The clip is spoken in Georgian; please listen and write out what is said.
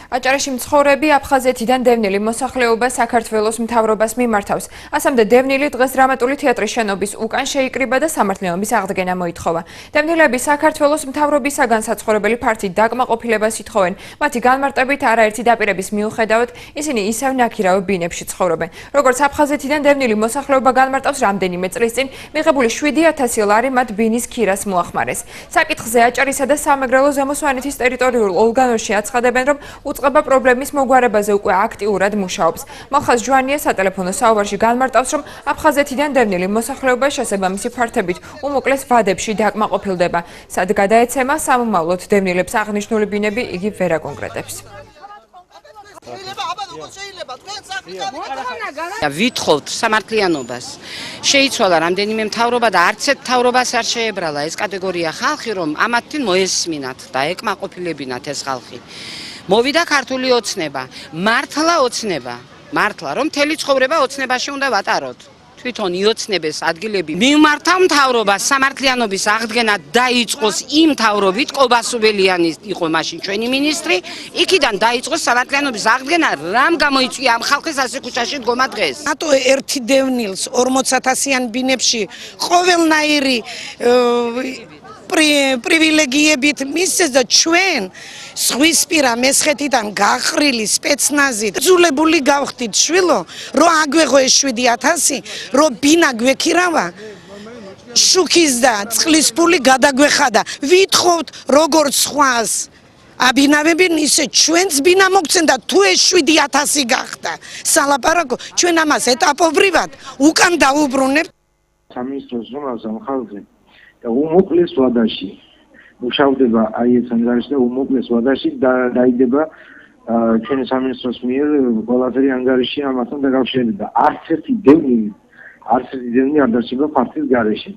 აჭარაში მცხოვრები აფხაზეთიდან დევნილი მოსახლეობა საქართველოს მთავრობას მიმართავს. ასამდე დევნილი დღეს დრამატული თეატრის შენობის უკან შეიკრიბა და სამართლიანობის აღდგენა მოითხოვა. დევნილები საქართველოს მთავრობისაგან საცხოვრებელი ფართით დაკმაყოფილებას ითხოვენ. მათი განმარტებით არაერთი დაპირების მიუხედავად ისინი ისევ ნაქირავ ბინებში ცხოვრობენ. როგორც აფხაზეთიდან დევნილი მოსახლეობა განმარტავს, რამდენიმე წლის წინ მიღებული 7,000 ლარი მათ ბინის ქირას მოახმარეს. საკითხზე აჭარისა და სამეგრელო ზემო სვანეთის ტერიტორიულ ორგანოში აცხადებენ, რომ უწყება პრობლემის მოგვარებაზე უკვე აქტიურად მუშაობს. მალხაზ ჯვანია სატელეფონო საუბარში განმარტავს, რომ აფხაზეთიდან დევნილი მოსახლეობა შესაბამისი ფართებით უმოკლეს ვადებში დაკმაყოფილდება. სად გადაეცემა სამომავლოდ დევნილებს აღნიშნული ბინები იგი ვერ აკონკრეტებს. ვითხოვთ სამართლიანობას. შეიცვალა რამდენიმე მთავრობა და არც ერთ მთავრობას არ შეებრალა ეს კატეგორია ხალხი, რომ ამათთინ მოესმინათ და ეკმაყოფილებინათ ეს ხალხი. მოვიდა ქართული ოცნება, მართლა ოცნება, მართლა რომ მთელი ცხოვრება ოცნებაში უნდა ვატაროთ. თვითონ იოცნების ადგილები მიმართავ მთავრობას სამართლიანობის აღდგენა დაიწყოს იმ მთავრობით, კობასუბელიანი იყო მაშინ ჩვენი მინისტრი, იქიდან დაიწყოს სამართლიანობის აღდგენა, რამ გამოიწვია ამ ხალხის ასე ქუჩაში დგომა დღეს. რატო ერთი დევნილს 40,000-იან ბინებში ყოველნაირი პრივილეგიებით მისცეს და ჩვენ ზღვისპირა მესხეთიდან გახრილი სპეცნაზით ძულებული გავხდით შვილო, რომ აგვეღო ეს 7,000, რომ ბინა გვექირავა, შუქის და წყლის ფული გადაგვეხადა. ვითხოვთ როგორც სხვას აბინავებენ, ისე ჩვენც ბინა მოგცენ და თუ ეს 7,000 გახდა სალაპარაკო, ჩვენ ამას ეტაპობრივად უკან დაუბრუნებთ. სამინისტროს ზონას ამ ხალხზე და უმოკლეს ვადაში მუშავდება აი ეს ანგარიში და უმოკლეს ვადაში დაიდება ჩვენი სამინისტროს მიერ ყველაფერი ანგარიში ამასთან დაკავშირებით და არც ერთი დევნილი არ დასება ფართის გარეშე.